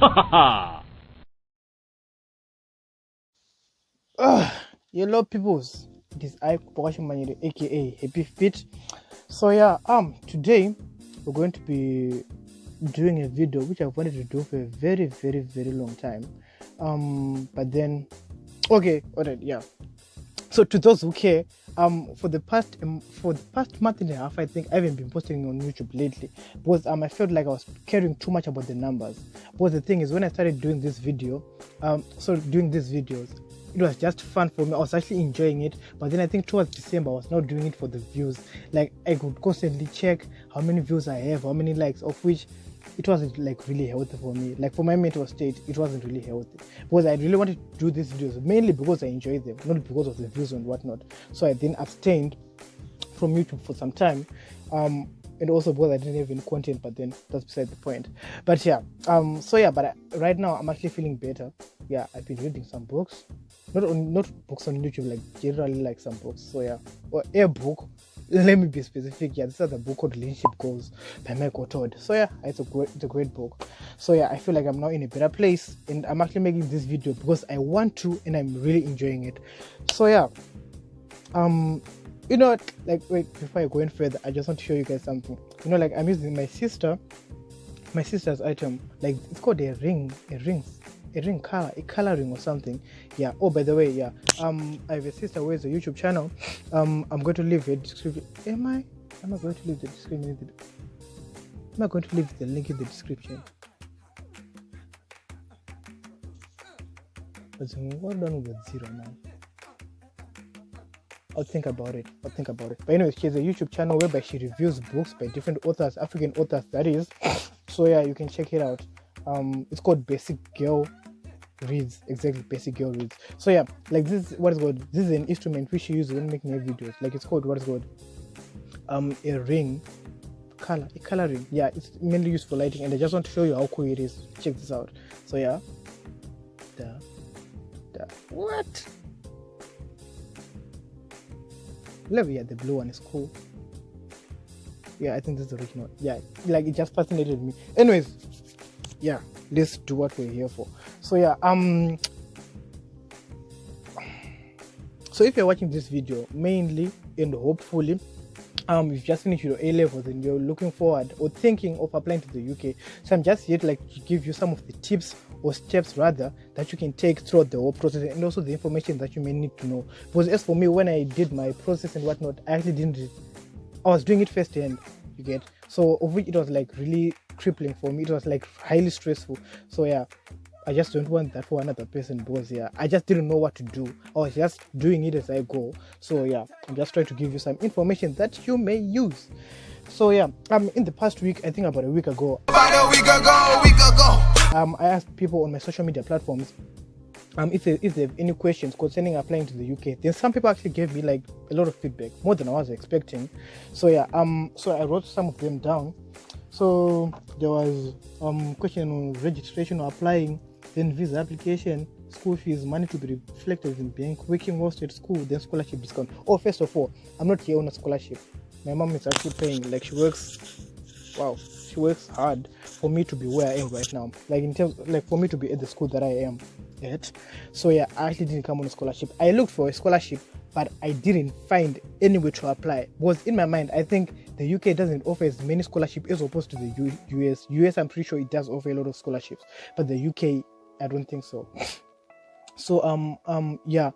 Hello peoples, it is I Pokashi Manire aka Happy Fit. So yeah, today we're going to be doing a video which I've wanted to do for a very long time. But then okay, alright, yeah. So to those who care, for the past month and a half, I think I haven't been posting on YouTube lately because I felt like I was caring too much about the numbers. But the thing is, when I started doing this video, doing these videos, it was just fun for me. I was actually enjoying it. But then I think towards December, I was not doing it for the views. Like I could constantly check how many views I have, how many likes, of which it wasn't like really healthy for me. Like for my mental state, it wasn't really healthy because I really wanted to do these videos mainly because I enjoyed them, not because of the views and whatnot. So I then abstained from YouTube for some time, and also because I didn't have any content. But then that's beside the point. But yeah, right now I'm actually feeling better. Yeah, I've been reading some books, not books on YouTube, like generally like some books. So yeah, or a book. Let me be specific. Yeah, this is the book called Relationship Goals by Michael Todd. So yeah, it's a great book. So yeah, I feel like I'm now in a better place, and I'm actually making this video because I want to, and I'm really enjoying it. So yeah, you know, like wait, before I go any further, I just want to show you guys something. You know, like I'm using my sister's item. Like it's called a ring color, a coloring or something. Yeah. Oh, by the way, yeah. I have a sister who has a YouTube channel. I'm going to leave a description. Am I going to leave the description? Am I going to leave the link in the description? What done with zero now? I'll think about it. But anyway, she has a YouTube channel whereby she reviews books by different authors, African authors, that is. So yeah, you can check it out. It's called Basic Girl Reads. Exactly, Basic Girl Reads. So yeah, like this is an instrument which she uses when making her videos. Like it's called a ring coloring. Yeah, it's mainly used for lighting, and I just want to show you how cool it is. Check this out. So yeah, what? Yeah, the blue one is cool. Yeah, I think this is the original. Yeah, like it just fascinated me. Anyways, yeah, let's do what we're here for. So yeah, so if you're watching this video mainly and hopefully you've just finished your A levels and you're looking forward or thinking of applying to the UK, so I'm just here to like give you some of the tips or steps rather that you can take throughout the whole process, and also the information that you may need to know. Because as for me, when I did my process and whatnot, I was doing it firsthand, you get. So of which it was like really crippling for me. It was like highly stressful. So yeah, I just don't want that for another person because yeah, I just didn't know what to do. I was just doing it as I go. So yeah, I'm just trying to give you some information that you may use. So yeah, in the past week, I think about a week ago, I asked people on my social media platforms if they have any questions concerning applying to the UK. Then some people actually gave me like a lot of feedback, more than I was expecting. So yeah, so I wrote some of them down. So there was question on registration or applying, then visa application, school fees, money to be reflected in bank, working whilst at school, then scholarship discount. Oh, first of all, I'm not here on a scholarship. My mom is actually paying. Like she works hard for me to be where I am right now. Like in terms, like for me to be at the school that I am at. So yeah, I actually didn't come on a scholarship. I looked for a scholarship, but I didn't find any way to apply. Because in my mind, I think the UK doesn't offer as many scholarships as opposed to the US. US, I'm pretty sure it does offer a lot of scholarships, but the UK, I don't think so. So yeah,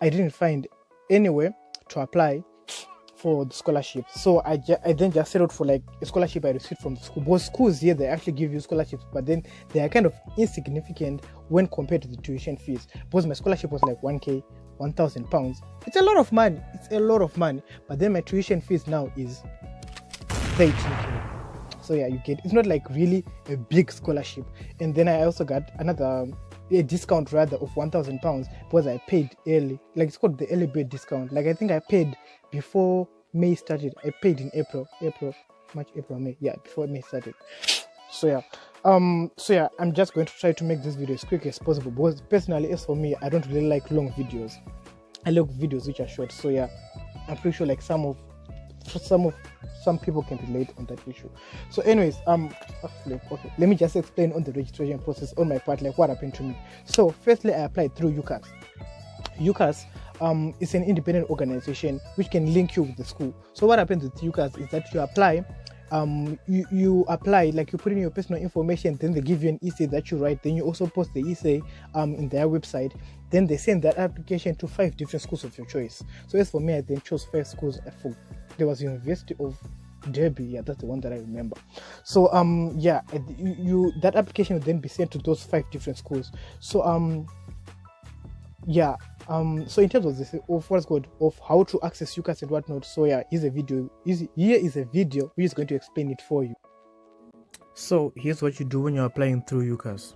I didn't find any way to apply for the scholarship. So I then just settled for like a scholarship I received from the school. Both schools here, they actually give you scholarships, but then they are kind of insignificant when compared to the tuition fees. Because my scholarship was like 1,000 pounds. It's a lot of money. But then my tuition fees now is 13k. So yeah, you get, it's not like really a big scholarship. And then I also got a discount rather of 1,000 pounds because I paid early. Like it's called the early bird discount. Like I think I paid before May started. I paid in March, April, May. Yeah, before May started. So yeah, I'm just going to try to make this video as quick as possible because personally, as for me, I don't really like long videos. I like videos which are short. So yeah, I'm pretty sure like some of some people can relate on that issue. So anyways, okay, let me just explain on the registration process on my part, like what happened to me. So firstly, I applied through UCAS. UCAS is an independent organization which can link you with the school. So what happens with UCAS is that you apply, you apply, like you put in your personal information, then they give you an essay that you write, then you also post the essay in their website, then they send that application to 5 different schools of your choice. So as for me, I then chose 5 schools. There was University of Derby, yeah, that's the one that I remember. So yeah, that application will then be sent to those 5 different schools. So yeah, so in terms of this, of what's good, of how to access UCAS and whatnot, so yeah, here is a video which is going to explain it for you. So here's what you do when you're applying through UCAS.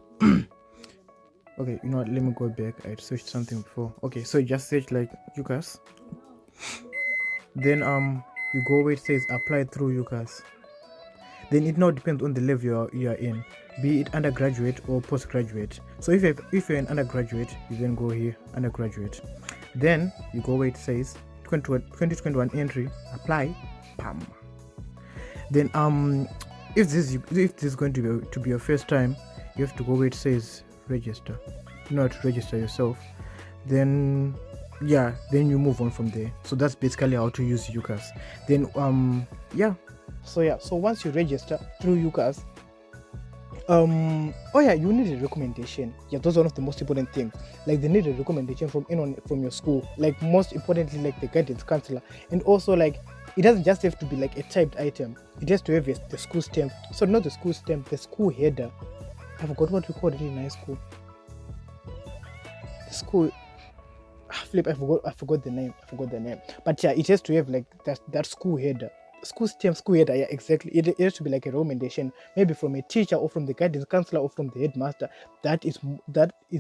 Okay, you know what, let me go back. I searched something before. Okay, so you just search like UCAS, then you go where it says apply through UCAS. Then it now depends on the level you are in, be it undergraduate or postgraduate. So if you're an undergraduate, you then go here, undergraduate. Then you go where it says 2021 entry, apply, pam. Then if this is going to be your first time, you have to go where it says register. You know how to register yourself. Then yeah, then you move on from there. So that's basically how to use UCAS. Then yeah. So once you register through UCAS, oh yeah, you need a recommendation. Yeah, that's one of the most important things. Like they need a recommendation from anyone from your school. Like most importantly, like the guidance counselor. And also like it doesn't just have to be like a typed item. It has to have the school stamp. So not the school stamp, the school header. I forgot what we called it in high school. The school I forgot the name. But yeah, it has to have like that school header. School stamp, school header, yeah, exactly. It has to be like a recommendation, maybe from a teacher or from the guidance counselor or from the headmaster. That is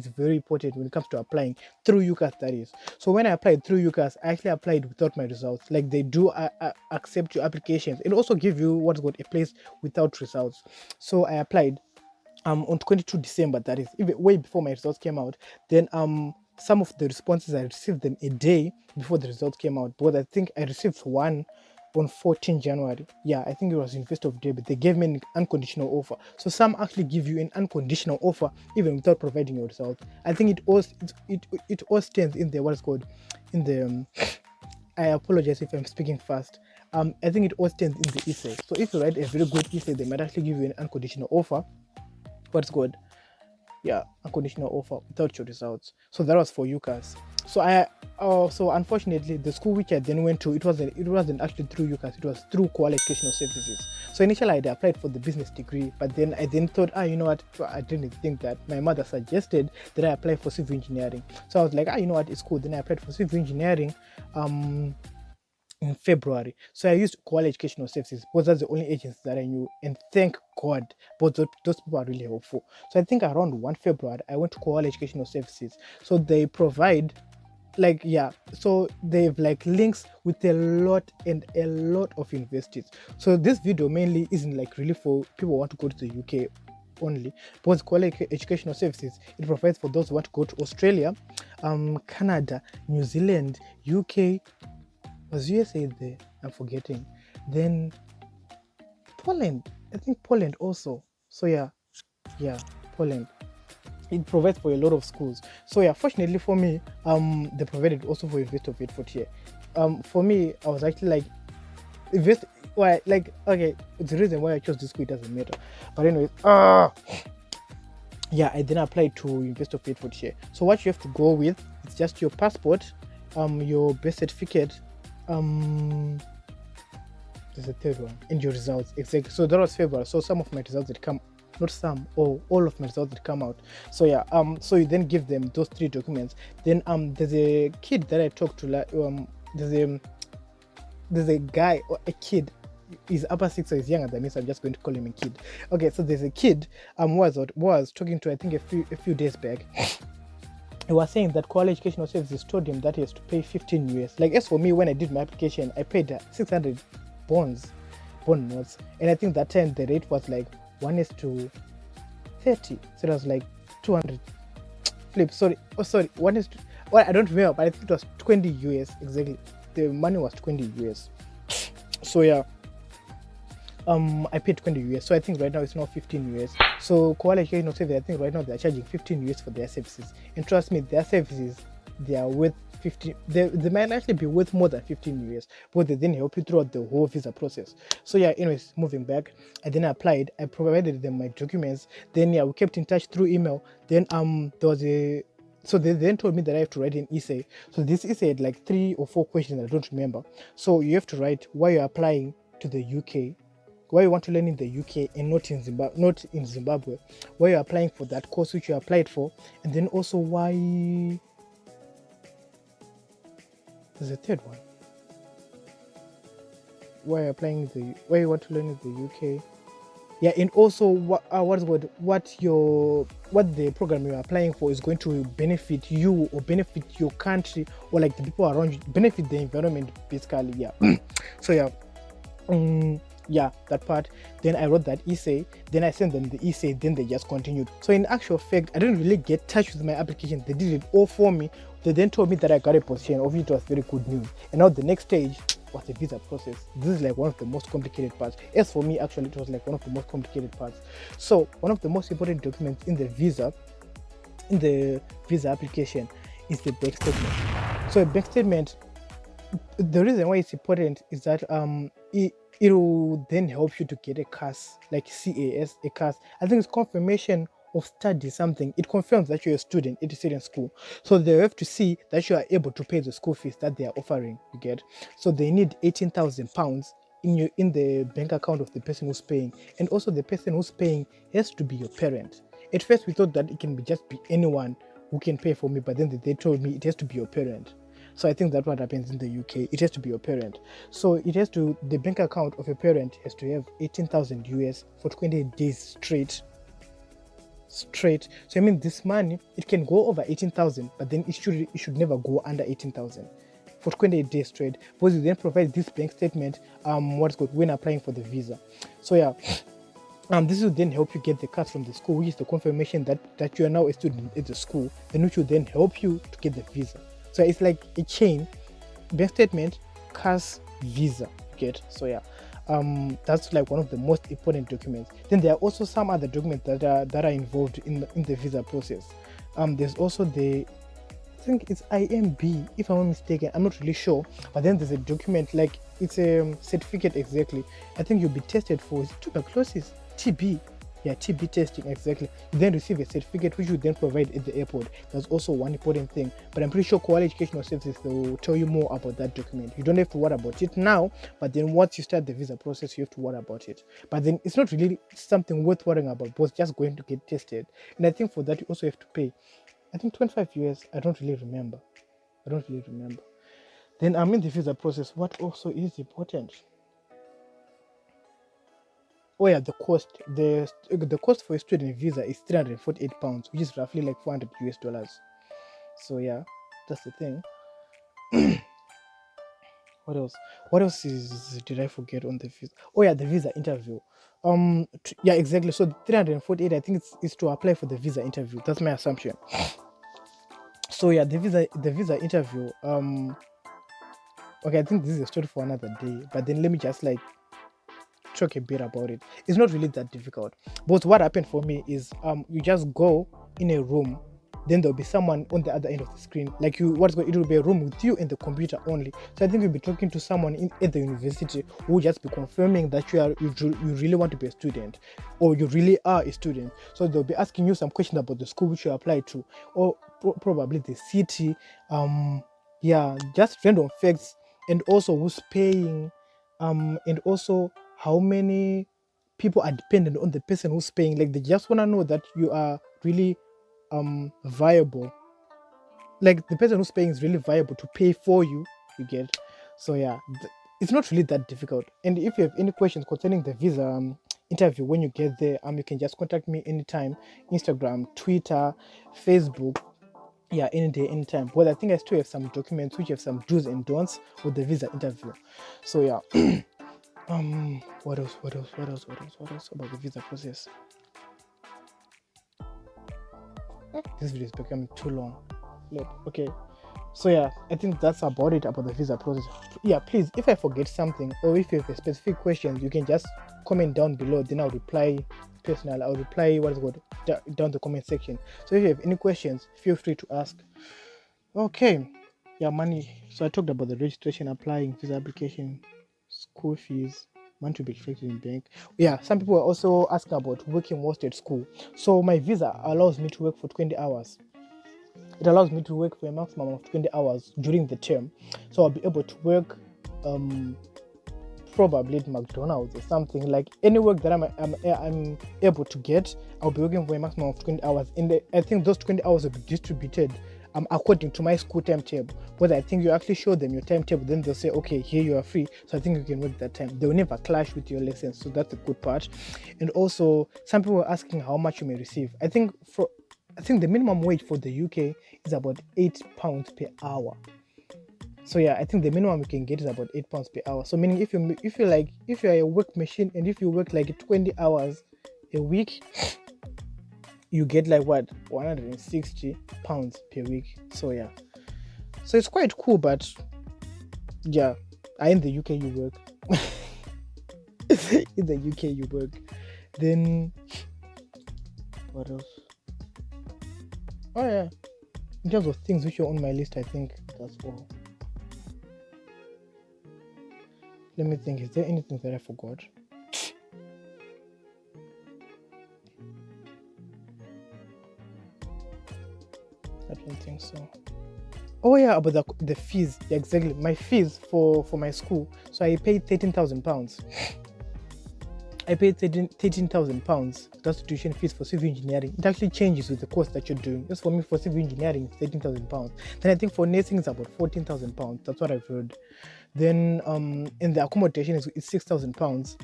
very important when it comes to applying through UCAS, that is. So when I applied through UCAS, I actually applied without my results. Like they do accept your applications and also give you what's called a place without results. So I applied on 22 December, that is even way before my results came out. Then some of the responses I received them a day before the results came out, but I think I received one on 14 January. Yeah, I think it was University of Derby. They gave me an unconditional offer. So some actually give you an unconditional offer even without providing your result. I think it all stands in the what's called in the I apologize if I'm speaking fast. I think it all stands in the essay. So if you write a very good essay, they might actually give you an unconditional offer. What's good? Yeah, unconditional offer without your results. So that was for UCAS. So unfortunately, the school which I then went to, it wasn't actually through UCAS. It was through Kaale Educational Services. So initially, I applied for the business degree, but then I thought, you know what? I didn't think that. My mother suggested that I apply for civil engineering. So I was like, you know what? It's cool. Then I applied for civil engineering. In February. So I used Kaale Educational Services because that's the only agency that I knew, and thank God, but those people are really helpful. So I think around 1 February, I went to Kaale Educational Services. So they provide so they've like links with a lot of universities. So this video mainly isn't like really for people who want to go to the UK only, because Kaale Educational Services, it provides for those who want to go to Australia, Canada, New Zealand, UK. Was USA there? I'm forgetting. Then Poland. I think Poland also. So yeah, Poland. It provides for a lot of schools. So yeah, fortunately for me, they provided also for University of Bedford here. For me, I was actually like, okay, the reason why I chose this school, it doesn't matter. But anyway, yeah, I then applied to University of Bedford here. So what you have to go with, it's just your passport, your birth certificate, there's a third one, and your results. Exactly. So that was February. So some of my results that come, not some, or all of my results that come out. So yeah, so you then give them those 3 documents. Then there's a kid that I talked to. There's a guy or a kid. He's upper 6, so he's younger than me. So I'm just going to call him a kid. Okay, so there's a kid was talking to, I think a few days back. He was saying that Kaale Educational Services told him that he has to pay 15 US. Like as for me, when I did my application, I paid 600 bond notes, and I think that time the rate was like 1:30. So it was like 200 flip. Sorry, 1:1. Well, I don't remember, but I think it was 20 US exactly. The money was 20 US. So yeah, I paid 20 US. So I think right now it's now 15 US. So Kaale Education said that I think right now they're charging 15 US for their services. And trust me, their services, they are worth 15. They might actually be worth more than 15 US, but they then help you throughout the whole visa process. So yeah, anyways, moving back, I then applied. I provided them my documents. Then yeah, we kept in touch through email. Then there was a so they then told me that I have to write an essay. So this essay had like 3 or 4 questions I don't remember. So you have to write why you're applying to the UK, why you want to learn in the UK and not in Zimbabwe, why you're applying for that course which you applied for, and then also why there's a third one. Why you're applying why you want to learn in the UK. Yeah, and also what the program you're applying for is going to benefit you or benefit your country or like the people around you, benefit the environment basically. Yeah. So yeah. Yeah, that part. Then I wrote that essay, then I sent them the essay, then they just continued. So in actual fact, I didn't really get touch with my application. They did it all for me. They then told me that I got a position. Obviously, it was very good news. And now the next stage was the visa process. This is like one of the most complicated parts. As for me, actually, it was like one of the most complicated parts. So one of the most important documents in the visa application is the bank statement. So a bank statement, the reason why it's important is that it will then help you to get a CAS, like CAS, a CAS. I think it's confirmation of study something. It confirms that you're a student at a certain school. So they have to see that you are able to pay the school fees that they are offering, you get. So they need £18,000 in the bank account of the person who's paying. And also the person who's paying has to be your parent. At first we thought that it can just be anyone who can pay for me, but then they told me it has to be your parent. So I think that's what happens in the UK. It has to be your parent. So the bank account of a parent has to have 18,000 US for 20 days straight. So I mean, this money, it can go over 18,000, but then it should never go under 18,000 for 28 days straight. Because you then provide this bank statement, when applying for the visa. So yeah. This will then help you get the cards from the school, which is the confirmation that you are now a student at the school, then which will then help you to get the visa. So it's like a chain: bank statement, CAS, visa. Get. So yeah, that's like one of the most important documents. Then there are also some other documents that are involved in the visa process. There's also I think it's IMB, if I'm not mistaken. I'm not really sure. But then there's a document, like it's a certificate exactly. I think you'll be tested for tuberculosis, TB. Yeah, TB testing, exactly. You then receive a certificate which you then provide at the airport. That's also one important thing. But I'm pretty sure Kaale Educational Services, they will tell you more about that document. You don't have to worry about it now, but then once you start the visa process, you have to worry about it. But then it's not really something worth worrying about, but it's just going to get tested. And I think for that, you also have to pay, I think 25 US. I don't really remember. Then I'm in the visa process. What also is important? Oh yeah, the cost. The cost for a student visa is £348, which is roughly like $400 US. So yeah, that's the thing. What else? Did I forget on the visa? Oh yeah, the visa interview. Yeah, exactly. So 348, I think it's to apply for the visa interview. That's my assumption. So yeah, the visa interview. Okay, I think this is a story for another day. But then let me just like talk a bit about it. It's not really that difficult. But what happened for me is you just go in a room, then there'll be someone on the other end of the screen. Like it will be a room with you and the computer only. So I think you'll be talking to someone at the university who will just be confirming that you really want to be a student, or you really are a student. So they'll be asking you some questions about the school which you apply to, or probably the city, yeah, just random facts, and also who's paying, and also how many people are dependent on the person who's paying. Like they just want to know that you are really viable, like the person who's paying is really viable to pay for you, you get. So yeah, it's not really that difficult. And if you have any questions concerning the visa interview when you get there, you can just contact me anytime: Instagram, Twitter, Facebook. Yeah, any day, anytime. But I think I still have some documents which have some do's and don'ts with the visa interview. So yeah. What else about the visa process? This video is becoming too long. Look, okay. So yeah, I think that's about it about the visa process. Yeah, please, if I forget something or if you have a specific question, you can just comment down below. Then I'll reply personal. I'll reply what is called down the comment section. So if you have any questions, feel free to ask. Okay, yeah, money. So I talked about the registration, applying, visa application, school fees, money to be reflected in bank. Yeah, some people are also asking about working whilst at school. So my visa allows me to work for 20 hours. It allows me to work for a maximum of 20 hours during the term. So I'll be able to work probably at McDonald's or something, like any work that I'm able to get. I'll be working for a maximum of 20 hours. I think those 20 hours will be distributed according to my school timetable. But I think you actually show them your timetable, then they'll say, okay, here you are free, so I think you can work that time. They will never clash with your lessons, so that's a good part. And also, some people are asking how much you may receive. I think the minimum wage for the UK is about £8 per hour. So yeah, I think the minimum you can get is about £8 per hour. So meaning if you're a work machine and if you work like 20 hours a week, you get like what, £160 per week. So yeah, so it's quite cool. But yeah, in the UK you work. In the UK you work. Then what else? Oh yeah, in terms of things which are on my list, I think that's all. Let me think, is there anything that I forgot? I don't think so. Oh yeah, about the fees. Yeah, exactly. My fees for my school. So I paid £13,000. I paid £13,000. That's the tuition fees for civil engineering. It actually changes with the course that you're doing. Just for me, for civil engineering, it's £13,000. Then I think for nursing it's about £14,000. That's what I've heard. Then in the accommodation it's £6,000,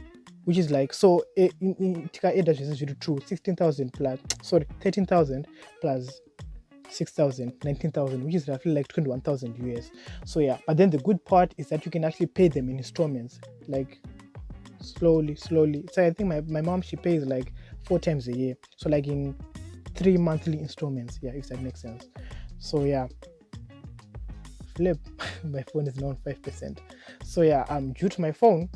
which is like, so in Tika Eda is true, 16,000 plus, sorry, 13,000 plus 6,000, 19,000, which is roughly like 21,000 US. So yeah, but then the good part is that you can actually pay them in installments, like slowly. So I think my mom, she pays like 4 times a year, so like in 3 monthly installments. Yeah, if that makes sense. So yeah, flip. My phone is now on 5%. So yeah, due to my phone,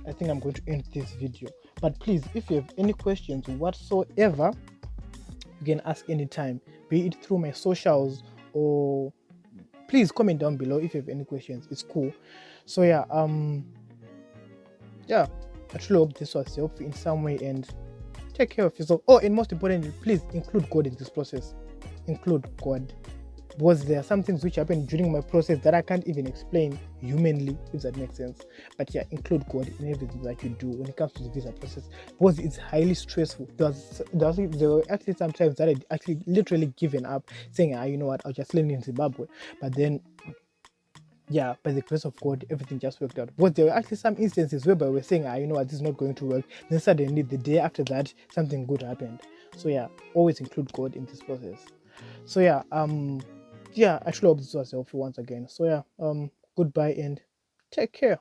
I think I'm going to end this video. But please, if you have any questions whatsoever, you can ask anytime, be it through my socials, or please comment down below if you have any questions. It's cool. So yeah, I truly hope this was helpful in some way, and take care of yourself. Oh, and most importantly, please include God in this process. Include God. Because there are some things which happen during my process that I can't even explain humanly, if that makes sense. But yeah, include God in everything that you do when it comes to the visa process, because it's highly stressful. There were actually some times that I actually literally given up, saying, you know what, I'll just learn in Zimbabwe. But then, yeah, by the grace of God, everything just worked out. But there were actually some instances whereby we're saying, you know what, this is not going to work. Then suddenly, the day after that, something good happened. So yeah, always include God in this process. So yeah, I truly hope this was helpful once again. So yeah, goodbye and take care.